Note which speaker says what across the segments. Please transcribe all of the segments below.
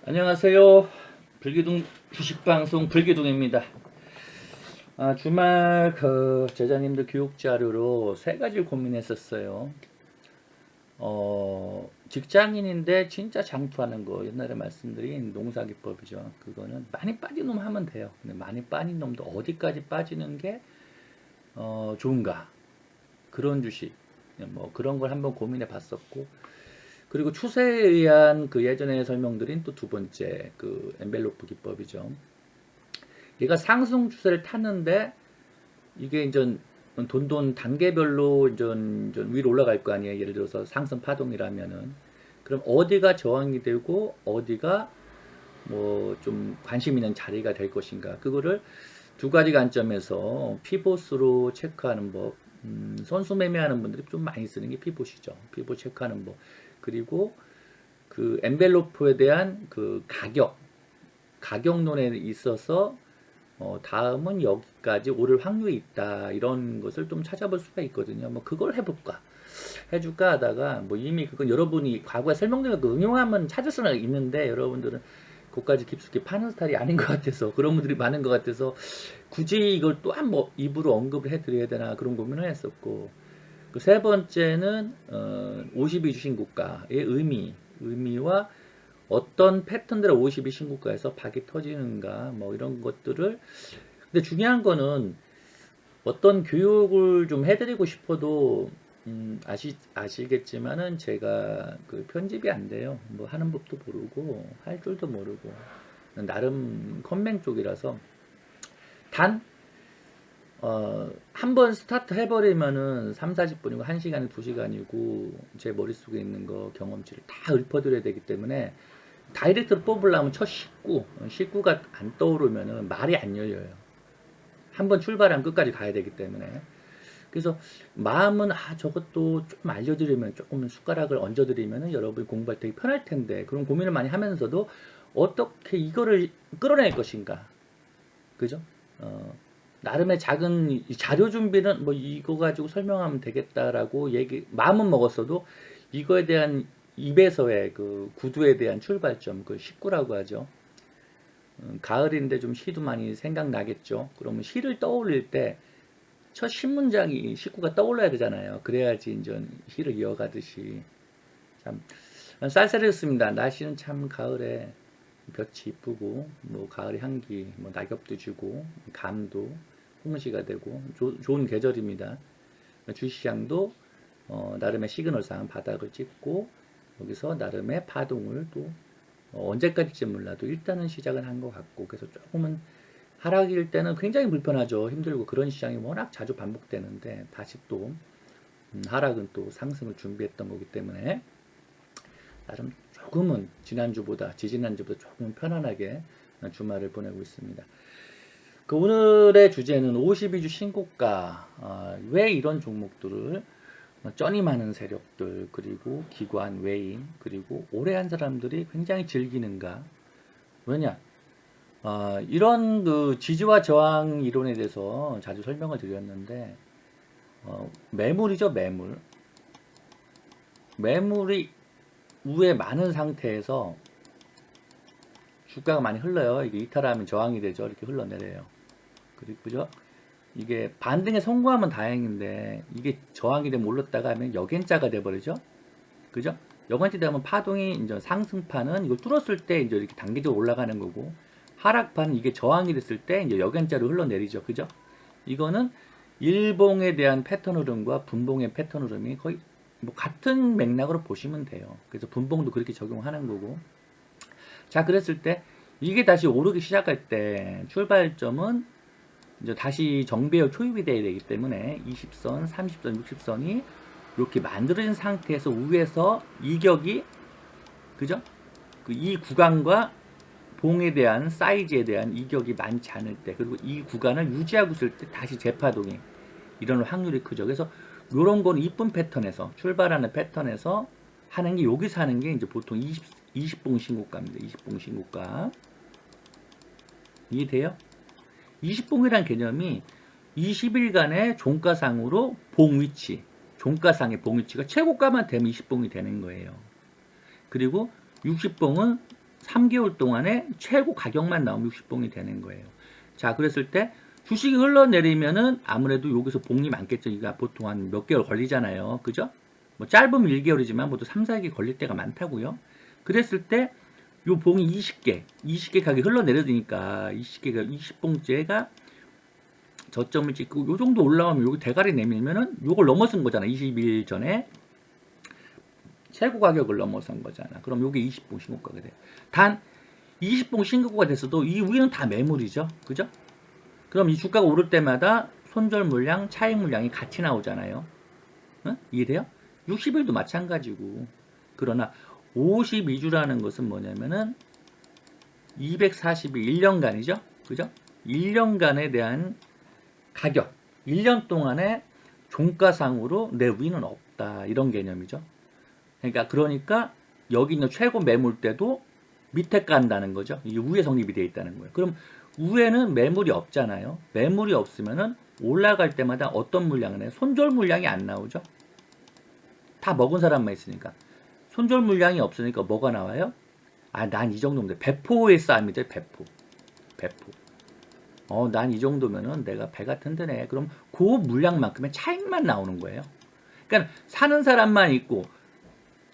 Speaker 1: 안녕하세요. 불기둥 주식방송 불기둥입니다. 주말 제자님들 교육 자료로 세 가지 고민했었어요. 직장인인데 진짜 장투하는 거 옛날에 말씀드린 농사기법이죠. 그거는 많이 빠진 놈 하면 돼요. 근데 많이 빠진 놈도 어디까지 빠지는 게 좋은가? 그런 주식 뭐 그런 걸 한번 고민해 봤었고, 그리고 추세에 의한 그 예전에 설명드린 또 두 번째 그 엔벨로프 기법이죠. 얘가 상승 추세를 탔는데 이게 이제 돈돈 단계별로 이제 위로 올라갈 거 아니에요. 예를 들어서 상승 파동이라면은 그럼 어디가 저항이 되고 어디가 뭐 좀 관심 있는 자리가 될 것인가, 그거를 두 가지 관점에서 피봇으로 체크하는 법. 선수 매매하는 분들이 좀 많이 쓰는 게 피봇이죠. 피봇 체크하는 법. 그리고 그 엔벨로프에 대한 그 가격론에 있어서 다음은 여기까지 오를 확률이 있다, 이런 것을 좀 찾아볼 수가 있거든요. 뭐 그걸 해줄까 하다가 뭐 이미 그건 여러분이 과거에 설명드린 그 응용하면 찾을 수는 있는데, 여러분들은 그것까지 깊숙이 파는 스타일이 아닌 것 같아서, 그런 분들이 많은 것 같아서 굳이 이걸 또 한번 입으로 언급을 해드려야 되나 그런 고민을 했었고, 그 세 번째는 52주 신고가의 의미와 어떤 패턴들의 52 신고가에서 박이 터지는가, 뭐 이런 것들을. 근데 중요한 거는 어떤 교육을 좀 해드리고 싶어도 아시겠지만은 제가 그 편집이 안 돼요. 뭐 하는 법도 모르고 할 줄도 모르고 나름 컴맹 쪽이라서. 단 한 번 스타트 해버리면은 3, 40분이고 1시간, 2시간이고 제 머릿속에 있는 거 경험치를 다 읊어드려야 되기 때문에, 다이렉트로 뽑으려면 첫 식구가 안 떠오르면은 말이 안 열려요. 한 번 출발하면 끝까지 가야 되기 때문에. 그래서 마음은 저것도 조금 알려드리면, 조금 숟가락을 얹어드리면은 여러분이 공부할 때 편할 텐데, 그런 고민을 많이 하면서도 어떻게 이거를 끌어낼 것인가, 그죠? 나름의 작은 자료 준비는 뭐 이거 가지고 설명하면 되겠다라고 마음은 먹었어도, 이거에 대한 입에서의 그 구두에 대한 출발점, 그 식구라고 하죠. 가을인데 좀 시도 많이 생각나겠죠. 그러면 시를 떠올릴 때 첫 신문장이 식구가 떠올라야 되잖아요. 그래야지 이제 시를 이어가듯이. 참 쌀쌀했습니다. 날씨는 참 가을에 볕이 이쁘고, 뭐 가을의 향기, 뭐 낙엽도 주고, 감도 홍시가 되고 좋은 계절입니다. 주시장도 나름의 시그널상 바닥을 찍고, 여기서 나름의 파동을 또 언제까지일지 몰라도 일단은 시작은 한 것 같고, 그래서 조금은 하락일 때는 굉장히 불편하죠. 힘들고, 그런 시장이 워낙 자주 반복되는데 다시 또 하락은 또 상승을 준비했던 거기 때문에 나름 조금은 지지난주보다 조금 편안하게 주말을 보내고 있습니다. 그 오늘의 주제는 52주 신고가. 왜 이런 종목들을 쩌니 많은 세력들, 그리고 기관, 외인, 그리고 오래 한 사람들이 굉장히 즐기는가. 왜냐? 이런 그 지지와 저항 이론에 대해서 자주 설명을 드렸는데, 매물이죠, 매물. 매물이 위에 많은 상태에서 주가가 많이 흘러요. 이게 이탈하면 저항이 되죠. 이렇게 흘러내려요. 그죠? 이게 반등에 성공하면 다행인데, 이게 저항이 되면 올랐다가 하면 역행자가 돼버리죠. 그죠? 역행자 되면 파동이 이제 상승판은 이걸 뚫었을 때 이제 이렇게 단계적으로 올라가는 거고, 하락판은 이게 저항이 됐을 때 이제 역행자로 흘러내리죠. 그죠? 이거는 일봉에 대한 패턴 흐름과 분봉의 패턴 흐름이 거의 뭐 같은 맥락으로 보시면 돼요. 그래서 분봉도 그렇게 적용하는 거고. 자, 그랬을 때 이게 다시 오르기 시작할 때 출발점은 이제 다시 정배열 초입이 돼야 되기 때문에 20선, 30선, 60선이 이렇게 만들어진 상태에서 위에서 이격이, 그죠? 이 구간과 봉에 대한 사이즈에 대한 이격이 많지 않을 때, 그리고 이 구간을 유지하고 있을 때 다시 재파동이 일어날 확률이 크죠. 그래서 이런 거는 이쁜 패턴에서, 출발하는 패턴에서 하는 게, 여기서 하는 게 이제 보통 20봉 신고가입니다. 20봉 신고가. 이해돼요? 20봉이란 개념이 20일간의 종가상으로 봉 위치, 종가상의 봉 위치가 최고가만 되면 20봉이 되는 거예요. 그리고 60봉은 3개월 동안에 최고 가격만 나오면 60봉이 되는 거예요. 자, 그랬을 때 주식이 흘러내리면은 아무래도 여기서 봉이 많겠죠. 이거 보통 한 몇 개월 걸리잖아요. 그죠? 뭐 짧으면 1개월이지만 모두 3, 4개 걸릴 때가 많다고요. 그랬을 때 요 봉이 20개 가게 흘러내려지니까 20개가 20봉째가 저점을 찍고 요 정도 올라오면 여기 대가리 내밀면은 요걸 넘어선 거잖아. 20일 전에 최고 가격을 넘어선 거잖아. 그럼 요게 20봉 신고가가 돼요. 단 20봉 신고가 됐어도 이 위는 다 매물이죠. 그죠? 그럼 이 주가가 오를 때마다 손절 물량, 차익 물량이 같이 나오잖아요. 응? 이해돼요? 60일도 마찬가지고. 그러나 52주라는 것은 뭐냐면은 240일 1년간이죠. 그죠? 1년간에 대한 가격, 1년 동안의 종가상으로 내 위는 없다. 이런 개념이죠. 그러니까 여기 있는 최고 매물대도 밑에 간다는 거죠. 이게 위에 성립이 되어 있다는 거예요. 그럼 위에는 매물이 없잖아요. 매물이 없으면은 올라갈 때마다 어떤 물량은 해? 손절 물량이 안 나오죠. 다 먹은 사람만 있으니까. 손절 물량이 없으니까 뭐가 나와요? 아, 난 이 정도면 돼. 배포의 싸움이죠. 배포. 난 이 정도면은 내가 배가 튼튼해. 그럼 그 물량만큼의 차익만 나오는 거예요. 그러니까 사는 사람만 있고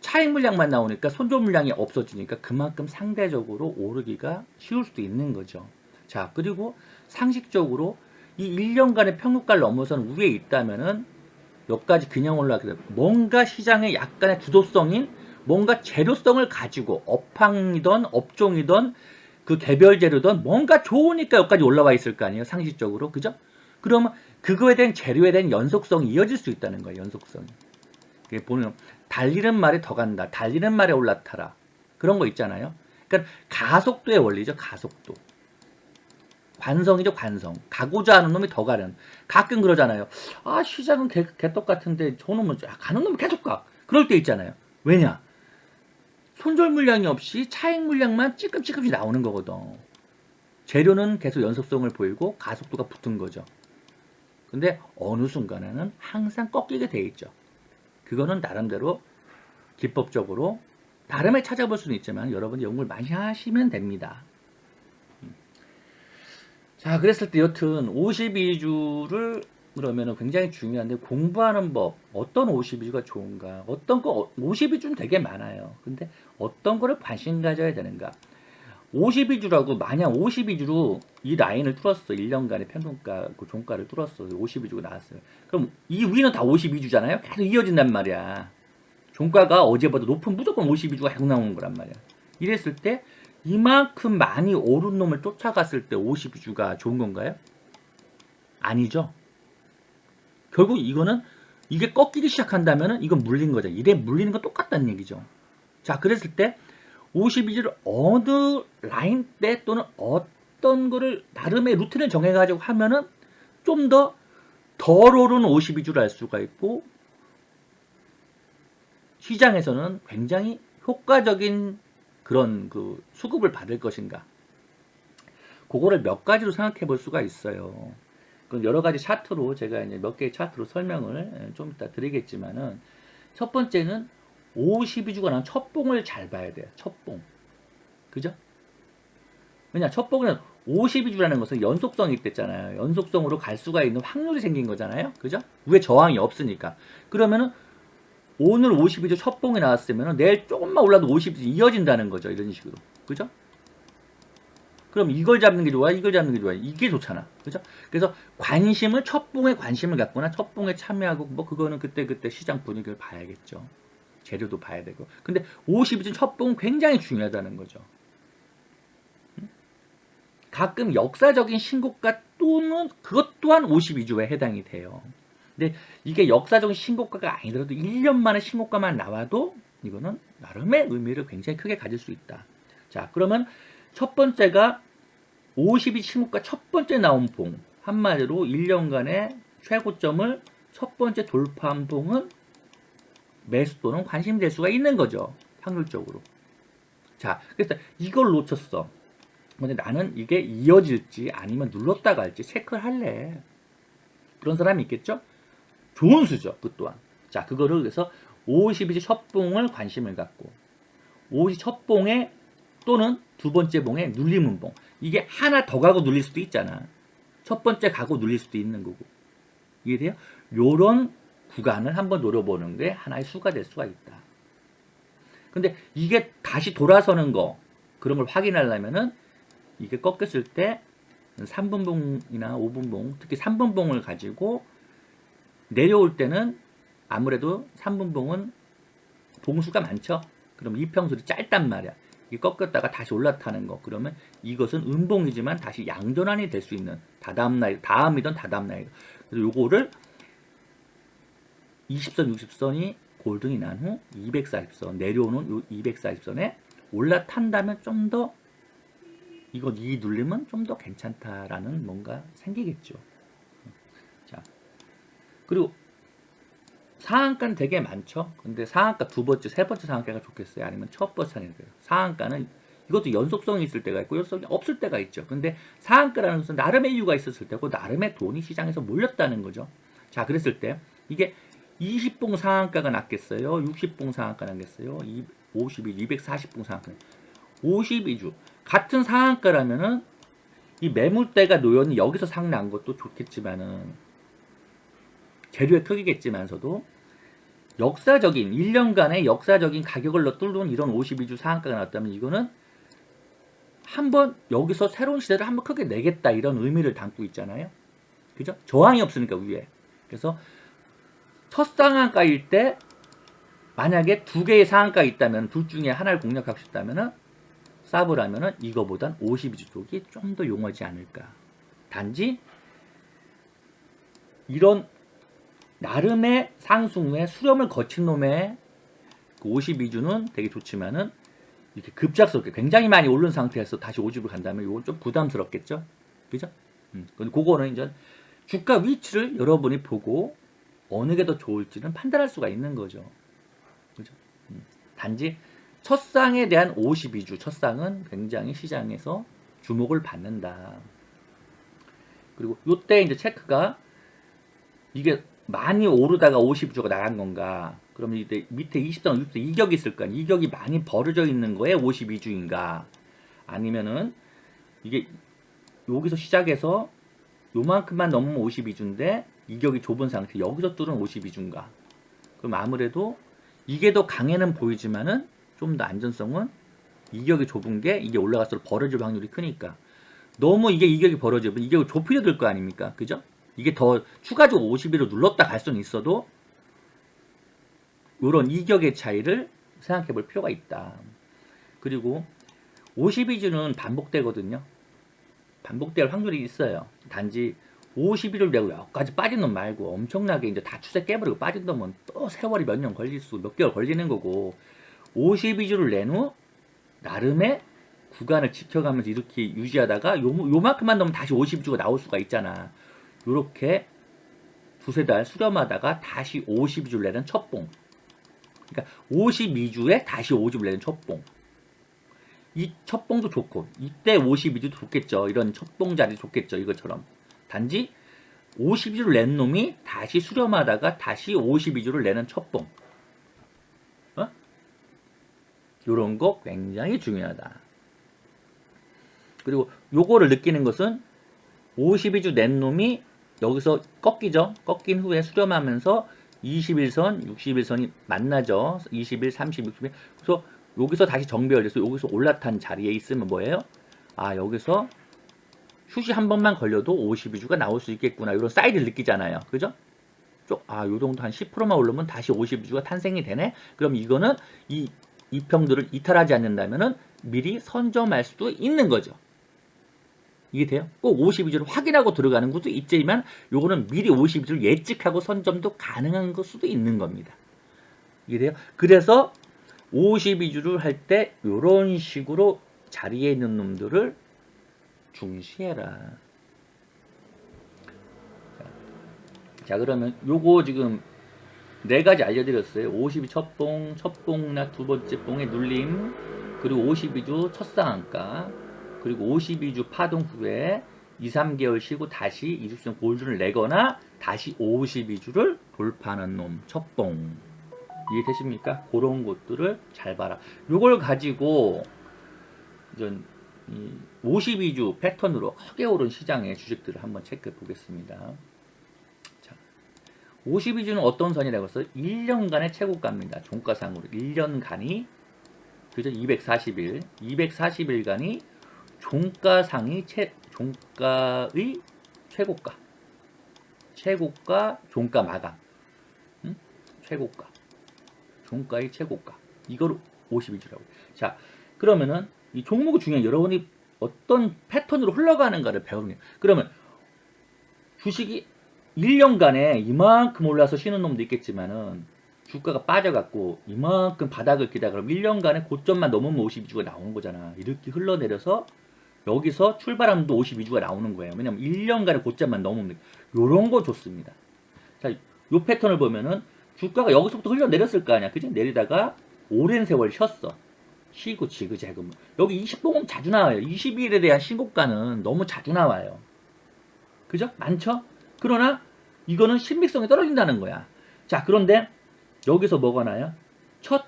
Speaker 1: 차익 물량만 나오니까 손절 물량이 없어지니까 그만큼 상대적으로 오르기가 쉬울 수도 있는 거죠. 자, 그리고 상식적으로 이 1년간의 평균가를 넘어서는 위에 있다면은 여기까지 그냥 올라가게 돼요. 뭔가 시장에 약간의 주도성인 뭔가 재료성을 가지고 업황이든 업종이든 그 개별 재료든 뭔가 좋으니까 여기까지 올라와 있을 거 아니에요. 상식적으로. 그죠? 그러면 그거에 대한 재료에 대한 연속성이 이어질 수 있다는 거예요. 연속성이. 보면 달리는 말에 더 간다. 달리는 말에 올라타라. 그런 거 있잖아요. 그러니까 가속도의 원리죠. 가속도. 관성이죠. 관성. 가고자 하는 놈이 더 가는. 가끔 그러잖아요. 아, 시장은 개떡 같은데 저놈은 가는 놈이 계속 가. 그럴 때 있잖아요. 왜냐? 손절 물량이 없이 차익 물량만 찌끔찌끔씩 나오는 거거든. 재료는 계속 연속성을 보이고 가속도가 붙은 거죠. 근데 어느 순간에는 항상 꺾이게 돼 있죠. 그거는 나름대로 기법적으로 나름에 찾아볼 수는 있지만 여러분이 연구를 많이 하시면 됩니다. 자, 그랬을 때 여튼 52주를 그러면 굉장히 중요한데 공부하는 법, 어떤 52주가 좋은가, 어떤 거 52주는 되게 많아요. 근데 어떤 거를 관심 가져야 되는가. 52주라고 만약 52주로 이 라인을 뚫었어. 1년간의 평균가, 그 종가를 뚫었어. 52주가 나왔어요. 그럼 이 위는 다 52주잖아요. 계속 이어진단 말이야. 종가가 어제보다 높은 무조건 52주가 계속 나오는 거란 말이야. 이랬을 때 이만큼 많이 오른 놈을 쫓아갔을 때 52주가 좋은 건가요? 아니죠. 결국 이거는 이게 꺾이기 시작한다면은 이건 물린 거죠. 이래 물리는 건 똑같다는 얘기죠. 자, 그랬을 때 52주를 어느 라인 때 또는 어떤 거를 나름의 루틴을 정해가지고 하면은 좀 더 덜 오른 52주를 알 수가 있고 시장에서는 굉장히 효과적인 그런 그 수급을 받을 것인가. 그거를 몇 가지로 생각해 볼 수가 있어요. 여러 가지 차트로 제가 이제 몇 개의 차트로 설명을 좀 이따 드리겠지만은 첫 번째는 52주가 난 첫 봉을 잘 봐야 돼요. 첫 봉. 그죠? 왜냐, 첫 봉은 52주라는 것은 연속성이 있댔잖아요. 연속성으로 갈 수가 있는 확률이 생긴 거잖아요. 그죠? 위에 저항이 없으니까. 그러면은 오늘 52주 첫 봉이 나왔으면 내일 조금만 올라도 52주 이어진다는 거죠. 이런 식으로. 그죠? 그럼 이걸 잡는 게 좋아? 이걸 잡는 게 좋아? 이게 좋잖아. 그죠? 그래서 관심을, 첫 봉에 관심을 갖거나 첫 봉에 참여하고 뭐 그거는 그때 시장 분위기를 봐야겠죠. 재료도 봐야 되고. 근데 52주 첫 봉은 굉장히 중요하다는 거죠. 가끔 역사적인 신고가 또는 그것 또한 52주에 해당이 돼요. 근데 이게 역사적인 신고가가 아니더라도 1년 만에 신고가만 나와도 이거는 나름의 의미를 굉장히 크게 가질 수 있다. 자, 그러면 첫 번째가 52 신고가 첫 번째 나온 봉. 한마디로 1년간의 최고점을 첫 번째 돌파한 봉은 매수 또는 관심이 될 수가 있는 거죠. 확률적으로. 자, 그래서 이걸 놓쳤어. 근데 나는 이게 이어질지 아니면 눌렀다 갈지 체크를 할래. 그런 사람이 있겠죠? 좋은 수죠. 그 또한. 자, 그거를 그래서 52주 첫 봉을 관심을 갖고 52 첫 봉에 또는 두 번째 봉에 눌림 음봉. 이게 하나 더 가고 눌릴 수도 있잖아. 첫 번째 가고 눌릴 수도 있는 거고. 이해돼요? 요런 구간을 한번 노려보는 게 하나의 수가 될 수가 있다. 근데 이게 다시 돌아서는 거, 그런 걸 확인하려면은 이게 꺾였을 때 3분봉이나 5분봉, 특히 3분봉을 가지고 내려올 때는 아무래도 3분봉은 봉수가 많죠. 그럼 이평술이 짧단 말이야. 이게 꺾였다가 다시 올라타는 거. 그러면 이것은 음봉이지만 다시 양전환이 될 수 있는 다음이든 다다음 나이든. 그래서 요거를 20선, 60선이 골든이 난 후 240선 내려오는 요 240선에 올라탄다면 좀 더 이 눌림은 좀 더 괜찮다라는 뭔가 생기겠죠. 자, 그리고 상한가는 되게 많죠. 근데 상한가 두 번째, 세 번째 상한가가 좋겠어요? 아니면 첫 번째 상한가요? 상한가는 이것도 연속성이 있을 때가 있고 연속성이 없을 때가 있죠. 근데 상한가라는 것은 나름의 이유가 있었을 때고 나름의 돈이 시장에서 몰렸다는 거죠. 자, 그랬을 때 이게 20봉 상한가가 낫겠어요? 60봉 상한가가 낫겠어요? 52, 240봉 상한가. 52주. 같은 상한가라면은 이 매물대가 놓여있는 여기서 상난 것도 좋겠지만은 재료의 크기겠지만서도 역사적인 1년간의 역사적인 가격을 뚫는 이런 52주 상한가가 나왔다면 이거는 한번 여기서 새로운 시대를 한번 크게 내겠다 이런 의미를 담고 있잖아요. 그죠? 저항이 없으니까 위에. 그래서 첫 상한가일 때 만약에 두 개의 상한가 있다면 둘 중에 하나를 공략하고 싶다면은 싸브라면은 이거보단 52주 쪽이 좀 더 용하지 않을까. 단지 이런 나름의 상승 후에 수렴을 거친 놈의 그 52주는 되게 좋지만은 이렇게 급작스럽게 굉장히 많이 오른 상태에서 다시 50을 간다면 이건 좀 부담스럽겠죠. 그죠? 근데 그거는 이제 주가 위치를 여러분이 보고 어느 게 더 좋을지는 판단할 수가 있는 거죠. 그죠? 단지 첫상에 대한 52주 첫상은 굉장히 시장에서 주목을 받는다. 그리고 요때 이제 체크가 이게 많이 오르다가 52주가 나간 건가? 그러면 이때 밑에 20선, 60선 이격이 있을 거 아니에요. 이격이 많이 벌어져 있는 거에 52주인가? 아니면은 이게 여기서 시작해서 요만큼만 넘으면 52주인데 이격이 좁은 상태 여기서 뚫은 52주인가? 그럼 아무래도 이게 더 강해는 보이지만은 좀 더 안전성은 이격이 좁은 게 이게 올라갈수록 벌어질 확률이 크니까 너무 이게 이격이 벌어지면 이격을 좁히려 들 거 아닙니까? 그죠? 이게 더 추가적으로 52로 눌렀다 갈 수는 있어도 이런 이격의 차이를 생각해 볼 필요가 있다. 그리고 52주는 반복되거든요. 반복될 확률이 있어요. 단지 52를 내고 여기까지 빠진 놈 말고 엄청나게 이제 다 추세 깨버리고 빠진 놈은 또 세월이 몇 년 걸릴 수, 몇 개월 걸리는 거고 52주를 낸 후 나름의 구간을 지켜가면서 이렇게 유지하다가 요만큼만 넘으면 다시 52주가 나올 수가 있잖아. 요렇게 두세 달 수렴하다가 다시 52주를 내는 첫봉. 그러니까 52주에 다시 50을 내는 첫봉. 이 첫봉도 좋고 이때 52주도 좋겠죠. 이런 첫봉 자리 좋겠죠. 이것처럼. 단지 52주를 낸 놈이 다시 수렴하다가 다시 52주를 내는 첫봉. 요런 거 굉장히 중요하다. 그리고 요거를 느끼는 것은 52주 낸 놈이 여기서 꺾이죠. 꺾인 후에 수렴하면서 21선, 61선이 만나죠. 21, 30, 61. 그래서 여기서 다시 정배열돼서 여기서 올라탄 자리에 있으면 뭐예요? 아, 여기서 슛이 한 번만 걸려도 52주가 나올 수 있겠구나. 이런 사이드를 느끼잖아요. 그죠? 요 정도 한 10%만 오르면 다시 52주가 탄생이 되네? 그럼 이거는 이 이평들을 이탈하지 않는다면은 미리 선점할 수도 있는 거죠. 이게 돼요? 꼭 52주를 확인하고 들어가는 것도 있지만 요거는 미리 52주를 예측하고 선점도 가능한 걸 수도 있는 겁니다. 이게 돼요? 그래서 52주를 할 때 요런 식으로 자리에 있는 놈들을 중시해라. 자, 그러면 요거 지금 네 가지 알려드렸어요. 52 첫봉, 첫봉나 두 번째 봉의 눌림, 그리고 52주 첫상한가, 그리고 52주 파동 후에 2, 3개월 쉬고 다시 20선 골든을 내거나 다시 52주를 돌파하는 놈, 첫봉. 이해되십니까? 그런 것들을 잘 봐라. 요걸 가지고 이런 52주 패턴으로 크게 오른 시장의 주식들을 한번 체크해 보겠습니다. 자, 52주는 어떤 선이라고 했어요? 1년간의 최고가입니다. 종가상으로 1년간이 그죠? 240일, 240일간이 종가의 최고가, 종가 마감, 최고가, 종가의 최고가. 이걸 52주라고. 자, 그러면은 이 종목이 중요한 여러분이 어떤 패턴으로 흘러가는가를 배우는 거예요. 그러면 주식이 1년간에 이만큼 올라서 쉬는 놈도 있겠지만은 주가가 빠져갖고 이만큼 바닥을 기다 그럼 1년간에 고점만 넘으면 52주가 나오는 거잖아. 이렇게 흘러내려서 여기서 출발하면 또 52주가 나오는 거예요. 왜냐면 1년간의 고점만 넘으면 요런 거 좋습니다. 자, 요 패턴을 보면은 주가가 여기서부터 흘러내렸을 거 아니야. 그지? 내리다가 오랜 세월 쉬었어. 쉬고 지그재그. 여기 20봉은 자주 나와요. 22일에 대한 신고가는 너무 자주 나와요. 그죠? 많죠? 그러나 이거는 신빙성이 떨어진다는 거야. 자, 그런데 여기서 뭐가 나요? 첫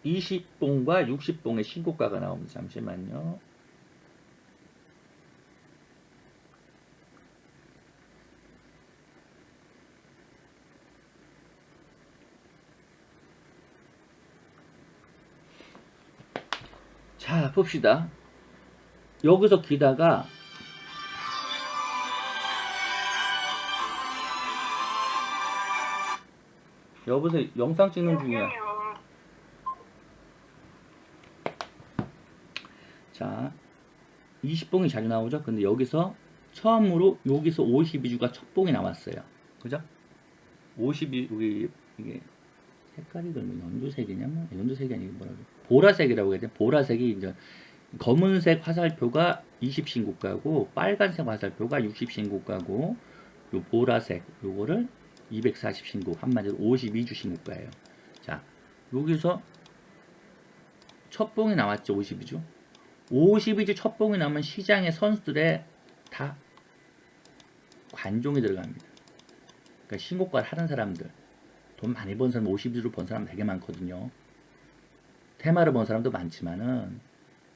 Speaker 1: 20봉과 60봉의 신고가가 나옵니다. 잠시만요. 자, 봅시다. 여기서 기다가 여보세요. 영상 찍는 중이야. 자, 20봉이 자주 나오죠. 근데 여기서 처음으로 여기서 52주가 첫 봉이 나왔어요. 그죠? 52 이게 색깔이 그러면 연두색이냐? 뭐 연두색이 아니고 뭐라고? 보라색이라고 해야 돼. 보라색이 이제 검은색 화살표가 20 신고가고 빨간색 화살표가 60 신고가고 요 보라색 요거를 240 신고 한마디로 52주 신고가예요. 자, 여기서 첫 봉이 나왔죠. 52주. 52주 첫 봉이 나면 시장의 선수들의 다 관종이 들어갑니다. 그러니까 신고가를 하는 사람들, 돈 많이 번 사람, 52주를 번 사람 되게 많거든요. 테마를 번 사람도 많지만은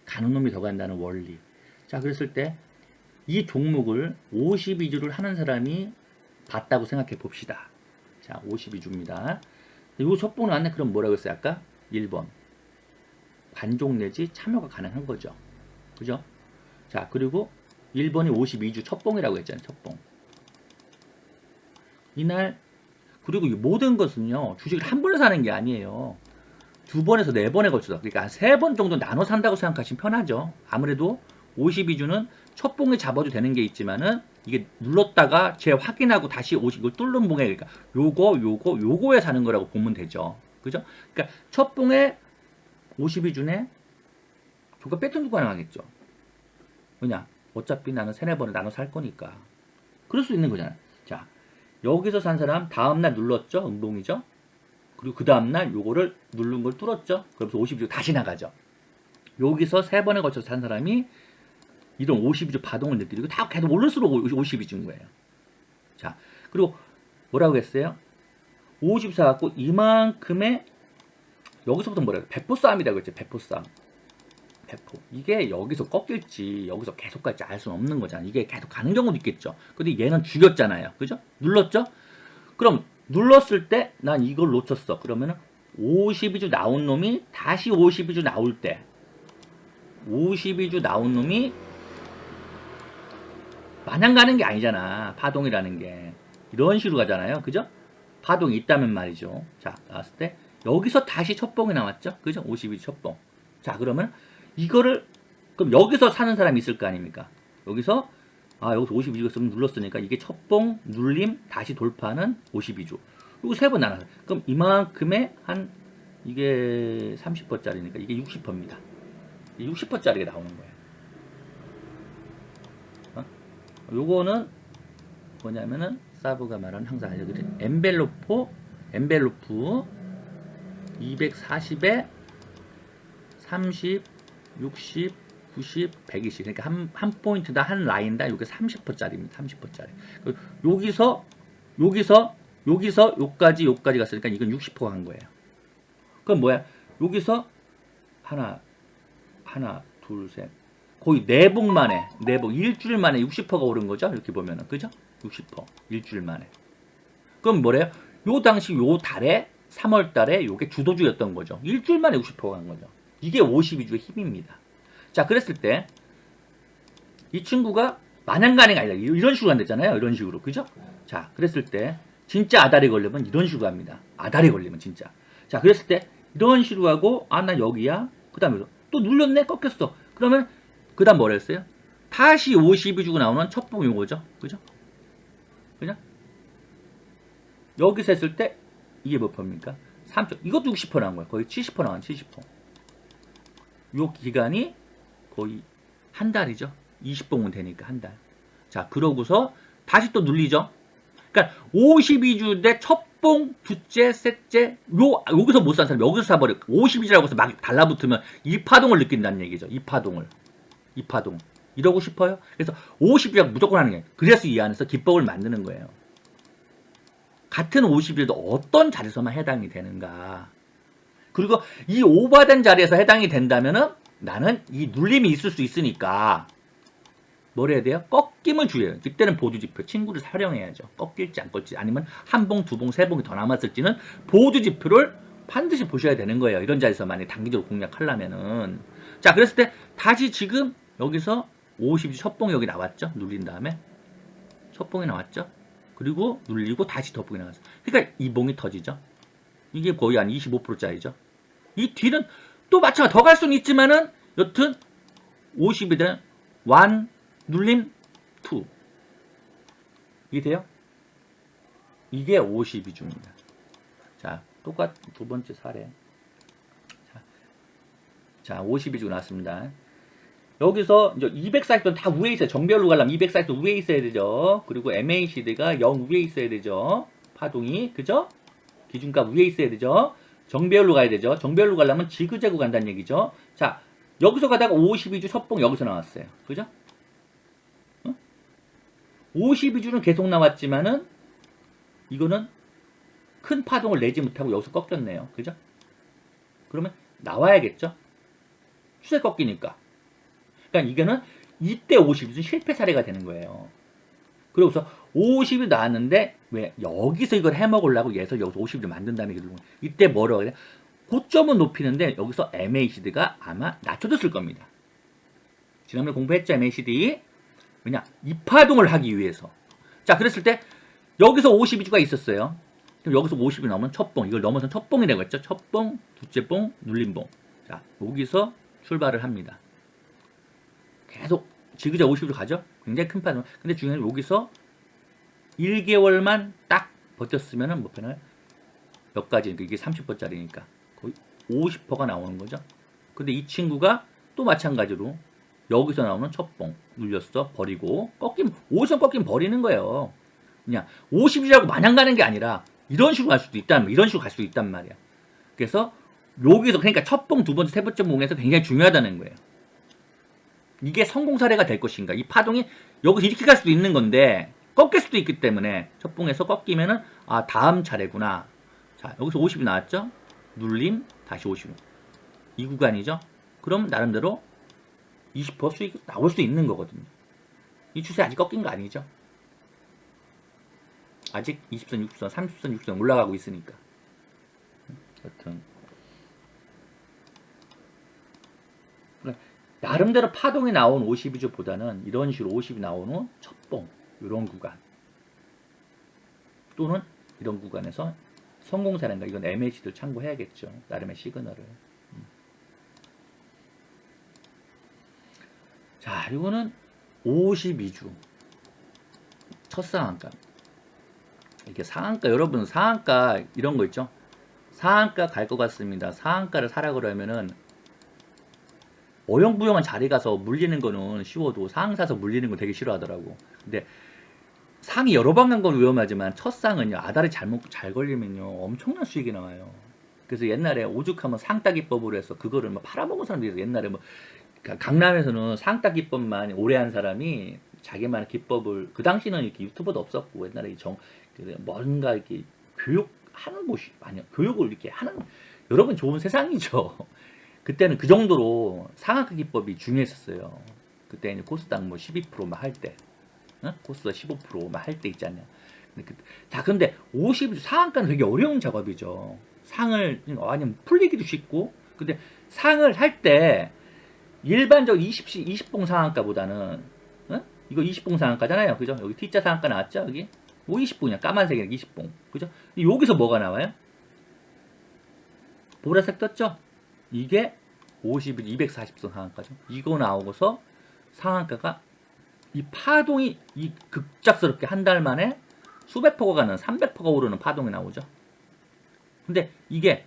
Speaker 1: 가는 놈이 더 간다는 원리. 자, 그랬을 때 이 종목을 52주를 하는 사람이 봤다고 생각해 봅시다. 자, 52주입니다. 요 첫 봉이 나왔네. 그럼 뭐라고 했어요? 아까 1번 관종 내지 참여가 가능한 거죠. 그죠? 자, 그리고 1번이 52주 첫 봉이라고 했잖아요. 첫 봉. 이날 그리고 이 모든 것은요. 주식을 한 번에 사는 게 아니에요. 2번에서 4번에 걸쳐서 그러니까 3번 정도 나눠 산다고 생각하시면 편하죠. 아무래도 52주는 첫 봉에 잡아도 되는 게 있지만은 이게 눌렀다가 재확인하고 다시 50을 뚫는 봉에 그러니까 요거에 사는 거라고 보면 되죠. 그죠? 그러니까 첫 봉에 52주네 조금 패턴 주고 가능하겠죠. 왜냐? 어차피 나는 3-4번에 나눠 살 거니까. 그럴 수 있는 거잖아요. 자, 여기서 산 사람 다음날 눌렀죠? 음봉이죠? 그리고 그 다음날 요거를 누른 걸 뚫었죠? 그러면서 52주 다시 나가죠. 여기서 3번에 걸쳐서 산 사람이 이런 52주 파동을 느끼고 다 계속 오를수록 52주인 거예요. 자, 그리고 뭐라고 했어요? 54 갖고 이만큼의 여기서부터 뭐라고 해요? 배포 싸움이라고 했죠. 배포 싸움. 배포. 이게 여기서 꺾일지 여기서 계속 갈지 알 수는 없는 거잖아요. 이게 계속 가는 경우도 있겠죠. 근데 얘는 죽였잖아요. 그죠? 눌렀죠? 그럼 눌렀을 때 난 이걸 놓쳤어. 그러면은 52주 나온 놈이 다시 52주 나올 때 52주 나온 놈이 마냥 가는 게 아니잖아. 파동이라는 게. 이런 식으로 가잖아요. 그죠? 파동이 있다면 말이죠. 자, 나왔을 때 여기서 다시 첫 봉이 나왔죠. 그죠? 52주 첫 봉. 자, 그러면 이거를 그럼 여기서 사는 사람이 있을 거 아닙니까? 여기서 여기서 52주가 있으면 눌렀으니까 이게 첫 봉 눌림 다시 돌파하는 52주. 그리고 3번 나눠서 그럼 이만큼의 한 이게 30%짜리니까 이게 60%입니다. 60%짜리가 나오는 거예요. 요거는 뭐냐면은 사브가 말하는 항상 알려드린 엔벨로프 240에 30, 60, 90, 120. 그러니까 한 포인트다, 한 라인다. 이게 30%짜리입니다. 30%짜리. 여기서 요까지 갔으니까 이건 60%가 한 거예요. 그럼 뭐야? 여기서 하나, 둘, 셋. 거의 4봉 만에, 4봉, 일주일 만에 60%가 오른 거죠? 이렇게 보면은. 그죠? 60%. 일주일 만에. 그럼 뭐래요? 요 당시 요 달에, 3월 달에 요게 주도주였던 거죠. 일주일 만에 60%가 간 거죠. 이게 52주의 힘입니다. 자, 그랬을 때, 이 친구가 마냥가냥 아니다. 이런 식으로 간댔잖아요. 이런 식으로. 그죠? 자, 그랬을 때, 진짜 아다리 걸리면 이런 식으로 합니다. 아다리 걸리면 진짜. 자, 그랬을 때, 이런 식으로 하고, 아, 나 여기야. 그 다음에 또 눌렸네? 꺾였어. 그러면, 그 다음 뭐라 했어요? 다시 52 주고 나오는 첫 봉 요거죠. 그죠? 그죠? 여기서 했을 때, 이게 몇 퍼입니까? 3초. 이것도 60% 나온 거예요. 거의 70% 나온 70%. 요 기간이 거의 한 달이죠. 20봉은 되니까 한 달. 자, 그러고서 다시 또 눌리죠. 그러니까 52주인데 첫 봉, 두째, 셋째, 여기서 못 산 사람 여기서 사버려. 52주라고 해서 막 달라붙으면 이 파동을 느낀다는 얘기죠. 이 파동을. 이러고 싶어요? 그래서 50주라고 무조건 하는 게. 그래서 이 안에서 기법을 만드는 거예요. 같은 50일도 어떤 자리에서만 해당이 되는가. 그리고 이 오버된 자리에서 해당이 된다면은 나는 이 눌림이 있을 수 있으니까 뭘 해야 돼요? 꺾임을 주의해요. 이때는 보조지표, 친구를 활용해야죠. 꺾일지 안 꺾일지, 아니면 한 봉, 두 봉, 세 봉이 더 남았을지는 보조지표를 반드시 보셔야 되는 거예요. 이런 자리에서 만약 단기적으로 공략하려면은. 자, 그랬을 때 다시 지금 여기서 50주 첫 봉이 여기 나왔죠? 눌린 다음에 첫 봉이 나왔죠? 그리고 눌리고 다시 더 봉이 나왔어요. 그러니까 이 봉이 터지죠. 이게 거의 한 25%짜리죠. 이 뒤는 또 마찬가지 더 갈 수는 있지만은 여튼 50이 되는 1 눌림 2 이게 돼요? 이게 52주입니다. 자, 똑같 두 번째 사례. 자, 52주 나왔습니다. 여기서 이제 240도 다 위에 있어요. 정별로 가려면 240도 위에 있어야 되죠. 그리고 MACD가 0 위에 있어야 되죠. 파동이, 그죠? 기준값 위에 있어야 되죠. 정배열로 가야 되죠. 정배열로 가려면 지그재그 간다는 얘기죠. 자, 여기서 가다가 52주 첫봉 여기서 나왔어요. 그죠? 52주는 계속 나왔지만은 이거는 큰 파동을 내지 못하고 여기서 꺾였네요. 그죠? 그러면 나와야겠죠? 추세 꺾이니까. 그러니까 이거는 이때 52주는 실패 사례가 되는 거예요. 그러고서 50이 나왔는데 왜 여기서 이걸 해먹으려고 얘서 여기서 50을 만든다는 얘기를 이때 뭐라고 해야 돼? 고점은 높이는데 여기서 MACD가 아마 낮춰졌을 겁니다. 지난번에 공부했죠, MACD. 왜냐? 이 파동을 하기 위해서. 자, 그랬을 때 여기서 52주가 있었어요. 그럼 여기서 50이 나오면 첫봉, 이걸 넘어선 첫봉이라고 했죠. 첫봉, 두째봉, 눌림봉. 자, 여기서 출발을 합니다. 계속 지그재 50으로 가죠. 굉장히 큰 파동. 근데 중요한 건 여기서 1개월만 딱 버텼으면은 뭐 변화요? 몇 가지, 이게 30%짜리니까 거의 50%가 나오는 거죠. 근데 이 친구가 또 마찬가지로 여기서 나오는 첫봉 눌렸어, 버리고 꺾임, 5선 꺾임 버리는 거예요. 그냥 50이라고 마냥 가는 게 아니라 이런 식으로 갈 수도 있단, 이런 식으로 갈 수도 있단 말이야. 그래서 여기서 그러니까 첫봉, 두 번째, 세 번째 봉에서 굉장히 중요하다는 거예요. 이게 성공 사례가 될 것인가? 이 파동이 여기서 이렇게 갈 수도 있는 건데 꺾일 수도 있기 때문에 첫봉에서 꺾이면은 아, 다음 차례구나. 자, 여기서 50이 나왔죠? 눌림, 다시 50. 이 구간이죠? 그럼 나름대로 20% 수익이 나올 수 있는 거거든요. 이 추세 아직 꺾인 거 아니죠? 아직 20선, 60선, 30선, 60선 올라가고 있으니까. 여튼 나름대로 파동이 나온 52주보다는 이런 식으로 50이 나오는 첫봉, 이런 구간 또는 이런 구간에서 성공 사례인가, 이건 MACD를 참고해야겠죠. 나름의 시그널을. 자, 이거는 52주 첫 상한가. 이게 상한가, 여러분 상한가 이런 거 있죠. 상한가 갈 것 같습니다. 상한가를 사라 그러면은 어영부영한 자리 가서 물리는 거는 쉬워도 상 사서 물리는 거 되게 싫어하더라고. 근데 상이 여러 번 간 건 위험하지만 첫 상은요, 아다리 잘 걸리면요 엄청난 수익이 나와요. 그래서 옛날에 오죽하면 상따기법으로 해서 그거를 막 팔아먹은 사람들이 있어요. 옛날에 뭐 그러니까 강남에서는 상따 기법만 오래 한 사람이 자기만의 기법을, 그 당시는 이렇게 유튜버도 없었고 옛날에 뭔가 이렇게 교육하는 곳이 아니요, 교육을 이렇게 하는, 여러분 좋은 세상이죠. 그때는 그 정도로 상한가 기법이 중요했었어요. 그때 코스닥 뭐 12%막 할 때, 코스닥 15%막 할 때 있잖아요. 자, 근데 50 상한가는 되게 어려운 작업이죠. 상을 아니면 풀리기도 쉽고, 근데 상을 할 때 일반적 20봉 상한가보다는, 이거 20봉 상한가잖아요, 그죠? 여기 T자 상한가 나왔죠, 여기? 뭐 20봉이야, 까만색이 20봉, 그죠? 여기서 뭐가 나와요? 보라색 떴죠? 이게 50일 240선 상한가죠. 이거 나오고서 상한가가 이 파동이 이 급작스럽게 한 달 만에 수백 퍼가 가는 300퍼가 오르는 파동이 나오죠. 근데 이게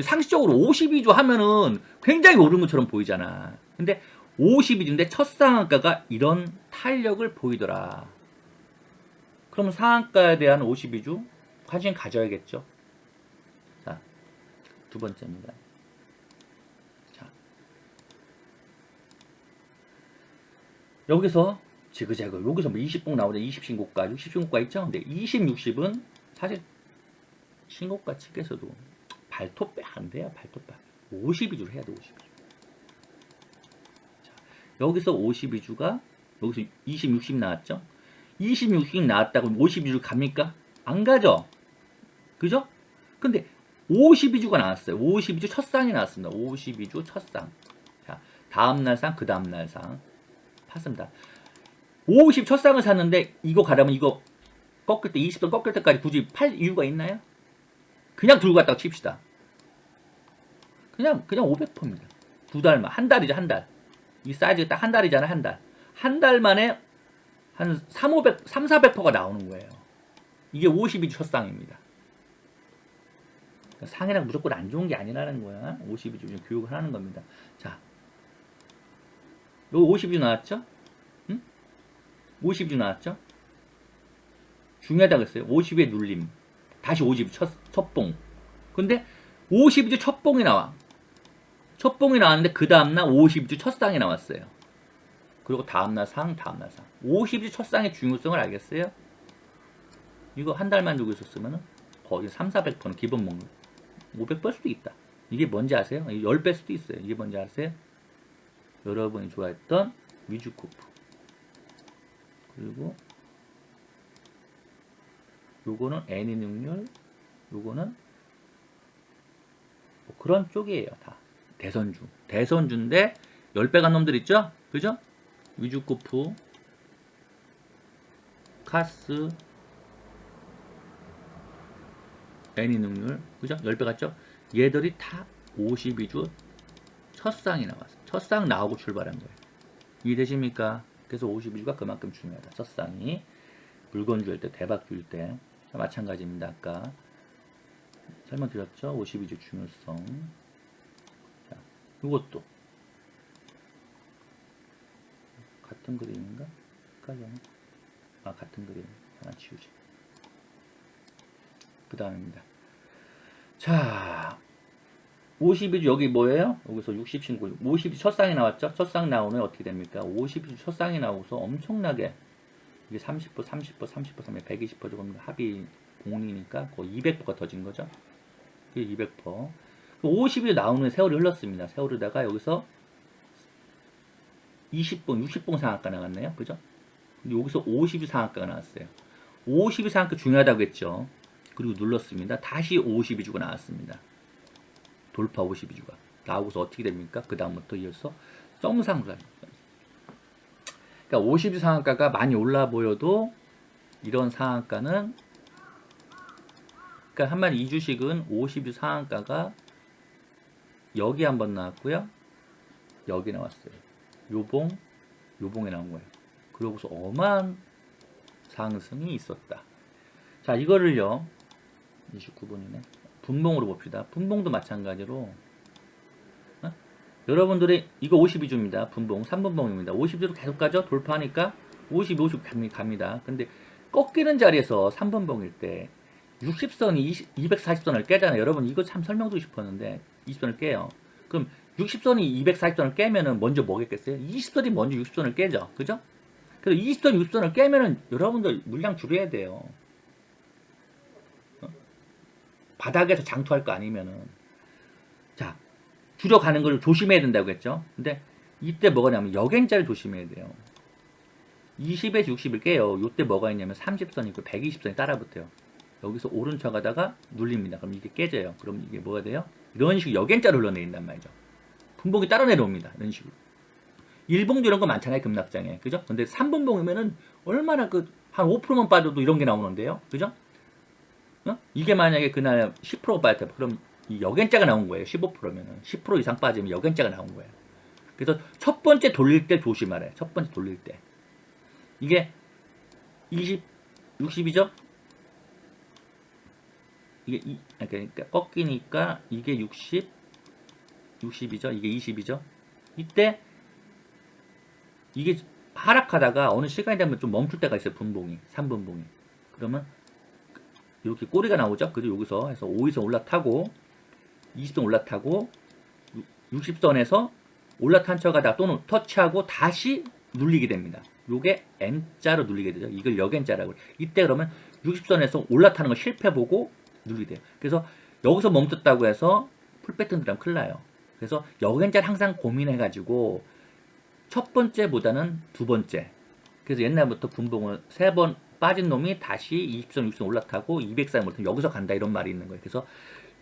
Speaker 1: 상식적으로 52주 하면은 굉장히 오른 것처럼 보이잖아. 근데 52주인데 첫 상한가가 이런 탄력을 보이더라. 그럼 상한가에 대한 52주 관심 가져야겠죠. 자, 두 번째입니다. 자, 여기서 지그재그 여기서 뭐 20봉 나오죠. 20신고가, 60신고가 있죠. 근데 20, 60은 사실 신고가 측에서도 발톱배 안 돼요. 발톱배. 52주를 해야 돼. 52주. 자, 여기서 52주가 여기서 20, 60 나왔죠. 20, 60 나왔다고 52주 갑니까? 안 가죠. 그죠? 근데 52주가 나왔어요. 52주 첫상이 나왔습니다. 52주 첫상. 자, 다음날 상, 그 다음날 상 팠습니다. 50 첫상을 샀는데 이거 가려면 이거 꺾을 때 20도 꺾을 때까지 굳이 팔 이유가 있나요? 그냥 들고 갔다가 칩시다. 그냥 500%입니다. 두 달만, 한 달이죠, 한 달. 이 사이즈가 딱 한 달이잖아요, 한 달. 한 달 만에 한 3,400%가 나오는 거예요. 이게 52주 첫상입니다. 상이랑 무조건 안 좋은 게 아니라는 거야. 52주 교육을 하는 겁니다. 자, 요 50주 나왔죠? 응? 50주 나왔죠? 중요하다고 했어요. 50의 눌림. 다시 50주 첫 봉. 근데 52주 첫 봉이 나와. 첫 봉이 나왔는데 그 다음날 52주 첫 상이 나왔어요. 그리고 다음날 상, 다음날 상. 52주 첫 상의 중요성을 알겠어요? 이거 한 달만 주고 있었으면 거의 3,400%는 기본 먹는 500% 수도 있다. 이게 뭔지 아세요? 10배 수도 있어요. 이게 뭔지 아세요? 여러분이 좋아했던 위주코프. 그리고 요거는 애니 능률, 요거는 뭐 그런 쪽이에요. 다 대선주인데 10배 간 놈들 있죠? 그죠? 위주코프, 카스, 애니 능률, 그죠? 10배 갔죠? 얘들이 다 52주 첫상이 나왔어요. 첫상 나오고 출발한 거예요. 이해되십니까? 그래서 52주가 그만큼 중요하다. 첫상이 물건주일 때, 대박주일 때. 마찬가지입니다. 아까 설명드렸죠? 52주 중요성. 자, 이것도 같은 그림인가? 헷갈려나? 아, 같은 그림. 하나 지우자. 그 다음입니다. 자, 52주 여기 뭐예요? 여기서 60 신고 52주 첫상이 나왔죠? 첫상 나오면 어떻게 됩니까? 52주 첫상이 나오고서 엄청나게 이게 30%, 30%, 30%, 30%, 120% 조금 합이 봉이니까 거의 200%가 더 진 거죠? 이게 200%. 50일 나오는 세월이 흘렀습니다. 세월이다가 여기서 20봉, 60봉 상한가 나갔네요. 그죠? 근데 여기서 50일 상한가가 나왔어요. 50일 상한가 중요하다고 했죠. 그리고 눌렀습니다. 다시 52주가 나왔습니다. 돌파 52주가. 나오고서 어떻게 됩니까? 그 다음부터 이어서 썸상수합니다. 그러니까 50주 상한가가 많이 올라 보여도 이런 상한가는, 그러니까 한마디 이 주식은 50주 상한가가 여기 한번 나왔고요. 여기 나왔어요. 요봉에 나온 거예요. 그러고서 어마한 상승이 있었다. 자, 이거를요. 29분이네. 분봉으로 봅시다. 분봉도 마찬가지로 여러분들이 이거 52주입니다. 분봉 3분봉입니다. 50주로 계속 가죠. 돌파하니까 50, 50 갑니다. 근데 꺾이는 자리에서 3분봉일 때 60선이 240선을 깨잖아요. 여러분 이거 참 설명드리고 싶었는데 20선을 깨요. 그럼 60선이 240선을 깨면은 먼저 뭐겠겠어요? 20선이 먼저 60선을 깨죠. 그죠? 그래서 20선, 60선을 깨면은 여러분들 물량 줄여야 돼요. 바닥에서 장투할 거 아니면은. 자, 줄여가는 걸 조심해야 된다고 했죠. 근데 이때 뭐가 냐면 역행자를 조심해야 돼요. 20에서 60을 깨요. 이때 뭐가 있냐면 30선 있고 120선이 따라붙어요. 여기서 오른쪽 가다가 눌립니다. 그럼 이게 깨져요. 그럼 이게 뭐가 돼요? 이런 식으로 역행자를 흘러내린단 말이죠. 분봉이 따라 내려옵니다. 이런 식으로. 일봉도 이런 거 많잖아요. 급락장에. 그죠? 근데 3분봉이면은 얼마나 한 5%만 빠져도 이런 게 나오는데요. 그죠? 이게 만약에 그날 10% 빠졌다. 그럼 이 역행자가 나온 거예요. 15%면은. 10% 이상 빠지면 역행자가 나온 거예요. 그래서 첫 번째 돌릴 때 조심하래. 첫 번째 돌릴 때. 이게 20, 60이죠? 이게 그러니까 꺾이니까 이게 60, 60이죠? 이게 20이죠? 이때 이게 하락하다가 어느 시간이 되면 좀 멈출 때가 있어요. 분봉이. 3분봉이. 그러면 이렇게 꼬리가 나오죠? 그리고 여기서 해서 5위선 올라타고 20선 올라타고 60선에서 올라탄 척하다가 또는 터치하고 다시 눌리게 됩니다. 요게 N자로 눌리게 되죠. 이걸 역N자라고 해요. 이때 그러면 60선에서 올라타는 거 실패 보고 눌리게 돼요. 그래서 여기서 멈췄다고 해서 풀패턴 들어가면 큰일 나요. 그래서 역N자를 항상 고민해가지고 첫 번째보다는 두 번째. 그래서 옛날부터 분봉을 3번 빠진 놈이 다시 20선, 60선 올라타고 200선 올라타면 여기서 간다 이런 말이 있는 거예요. 그래서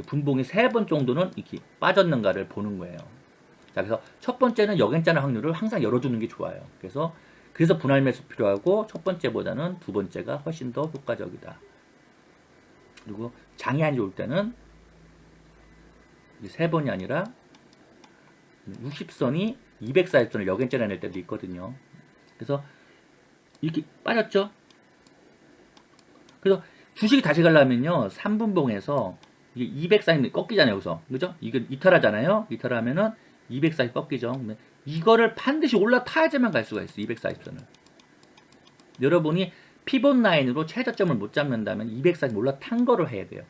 Speaker 1: 분봉이 3번 정도는 이렇게 빠졌는가를 보는 거예요. 자, 그래서 첫 번째는 역N자는 확률을 항상 열어주는 게 좋아요. 그래서 분할 매수 필요하고 첫 번째보다는 두 번째가 훨씬 더 효과적이다. 그리고 장이 안 좋을 때는 3번이 아니라 60선이 240선을 역N자를 낼 때도 있거든요. 그래서 이렇게 빠졌죠? 그래서 주식이 다시 가려면요, 3분봉에서 이게 240이 꺾이잖아요, 여기서. 그죠? 이게 이탈하잖아요? 이탈하면은 240 꺾이죠. 이거를 반드시 올라타야지만 갈 수가 있어요, 240선을. 여러분이 피봇 라인으로 최저점을 못 잡는다면 240 올라탄 거를 해야 돼요.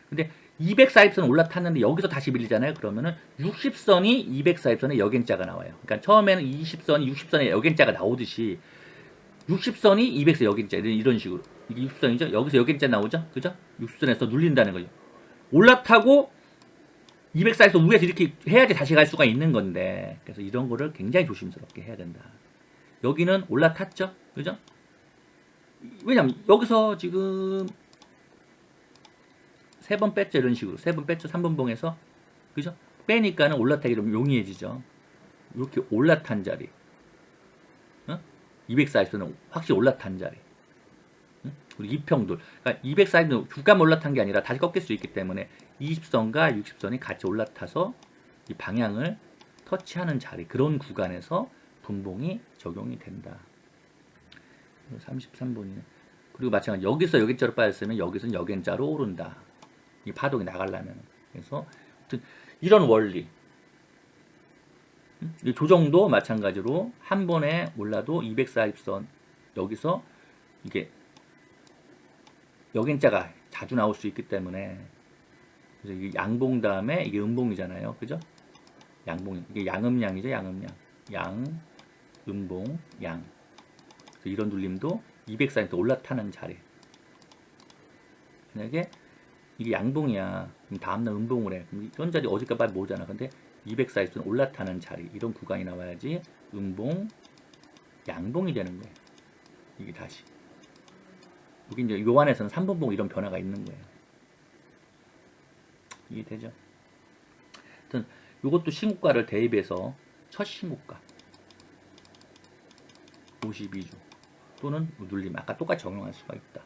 Speaker 1: 근데 240선 올라탔는데 여기서 다시 밀리잖아요. 그러면은 60선이 240선에 역N자가 나와요. 그러니까 처음에는 20선이 60선에 역N자가 나오듯이 60선이 200선 역N자 이런 식으로. 이게 60선이죠. 여기서 역N자 나오죠. 그죠? 60선에서 눌린다는 거죠. 올라타고 240선 위에서 이렇게 해야지 다시 갈 수가 있는 건데, 그래서 이런 거를 굉장히 조심스럽게 해야 된다. 여기는 올라탔죠. 그죠? 왜냐면 여기서 지금 3번 뺐죠. 이런 식으로 3번 뺐죠. 3분봉에서. 그죠? 빼니까는 올라타기 좀 용이해지죠. 이렇게 올라탄 자리, 240선은 확실히 올라탄 자리. 그리고 이평돌. 그러니까 240은 주가만 올라탄 게 아니라 다시 꺾일 수 있기 때문에 20선과 60선이 같이 올라타서 이 방향을 터치하는 자리, 그런 구간에서 분봉이 적용이 된다. 33번이네. 그리고 마찬가지 여기서 역N자로 빠졌으면 여기서는 역N자로 오른다. 이 파동이 나가려면. 그래서 이런 원리. 이 조정도 마찬가지로 한 번에 올라도 240선 여기서 이게 역N자가 자주 나올 수 있기 때문에, 그래서 이게 양봉 다음에 이게 음봉이잖아요. 그죠? 양봉, 이게 양음양이죠. 양음양. 양, 음봉, 양. 그래서 이런 눌림도 240선 올라타는 자리. 만약에 이게 양봉이야. 그럼 다음날 음봉을 해. 그럼 이런 자리 어디까 봐도 모자나. 근데 240선 올라타는 자리. 이런 구간이 나와야지 음봉, 양봉이 되는 거예요. 이게 다시. 여기 이제 요 안에서는 3분봉 이런 변화가 있는 거예요. 이게 되죠? 하여튼 요것도 신고가를 대입해서 첫 신고가 52주 또는 눌림 아까 똑같이 적용할 수가 있다.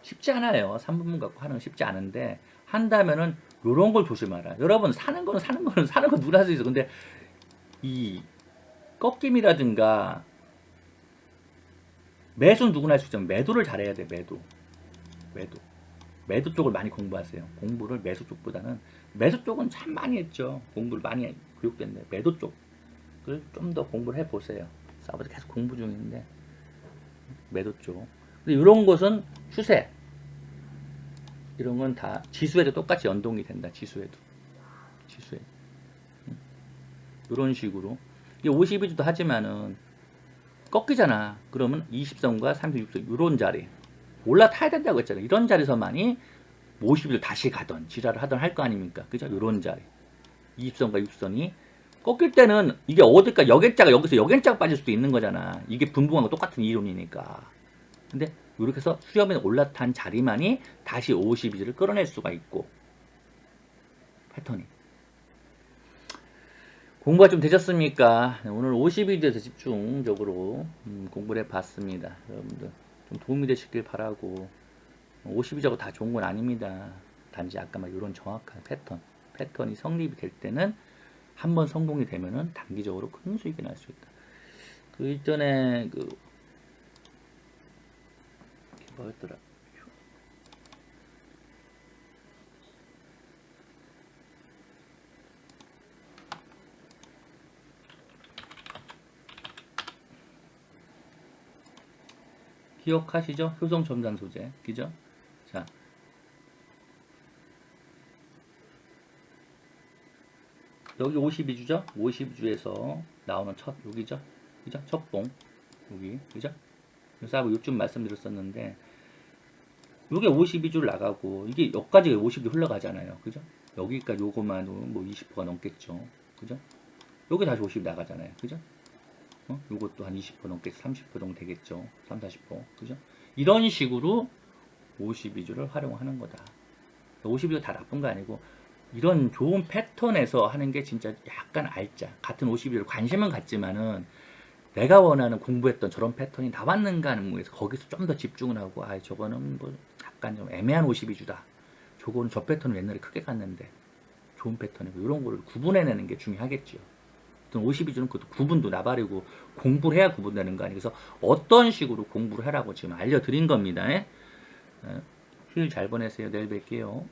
Speaker 1: 쉽지 않아요. 3분봉 갖고 하는 건 쉽지 않은데 한다면은 요런 걸 조심하라. 여러분 사는 거 누구나 할 수 있어. 근데 이 꺾임이라든가 매수는 누구나 할 수 있지만 매도를 잘해야 돼. 매도 쪽을 많이 공부하세요. 공부를 매수 쪽보다는, 매수 쪽은 참 많이 했죠. 공부를 많이 교육됐는데 매도 쪽을 좀 더 공부를 해보세요. 사업에서 계속 공부 중인데 매도 쪽. 근데 이런 것은 추세, 이런 건 다 지수에도 똑같이 연동이 된다. 지수에도. 이런 식으로. 이게 52주도 하지만은 꺾이잖아. 그러면 20선과 36선 이런 자리 올라타야 된다고 했잖아. 이런 자리에서만이 50일 다시 가던 지랄을 하던 할 거 아닙니까? 그죠? 이런 자리 20선과 6선이 꺾일 때는 이게 어딜까 역액자가 여기서 역액자가 빠질 수도 있는 거잖아. 이게 분봉하고 똑같은 이론이니까. 근데 이렇게 해서 수렴에 올라탄 자리만이 다시 52주를 끌어낼 수가 있고 패턴이. 공부가 좀 되셨습니까? 오늘 52주에서 집중적으로 공부를 해봤습니다. 여러분들 좀 도움이 되시길 바라고. 52주하고 다 좋은 건 아닙니다. 단지 아까 막 이런 정확한 패턴이 성립이 될 때는 한번 성공이 되면은 단기적으로 큰 수익이 날 수 있다. 그 이전에 뭐였더라? 기억하시죠? 효성 첨단 소재, 그죠? 자, 여기 52주죠? 52주에서 나오는 여기죠? 그죠? 첫봉, 여기, 그죠? 그래서 요즘 말씀드렸었는데, 요게 52주를 나가고, 이게 여기까지 52주 흘러가잖아요. 그죠? 여기까지 요거만으로 뭐 20%가 넘겠죠. 그죠? 여기 다시 50 나가잖아요. 그죠? 요것도 한 20% 넘겠죠. 30% 정도 되겠죠. 3, 40%. 그죠? 이런 식으로 52주를 활용하는 거다. 52주 다 나쁜 거 아니고, 이런 좋은 패턴에서 하는 게 진짜 약간 알짜. 같은 52주를 관심은 갖지만은, 내가 원하는 공부했던 저런 패턴이 나왔는가 하는 거에서 거기서 좀 더 집중을 하고, 저거는 뭐 약간 좀 애매한 52주다. 저거는 저 패턴을 옛날에 크게 갔는데 좋은 패턴이고 이런 거를 구분해내는 게 중요하겠죠. 52주는 그것도 구분도 나발이고 공부를 해야 구분되는 거 아니에요. 그래서 어떤 식으로 공부를 하라고 지금 알려드린 겁니다. 휴일 잘 보내세요. 내일 뵐게요.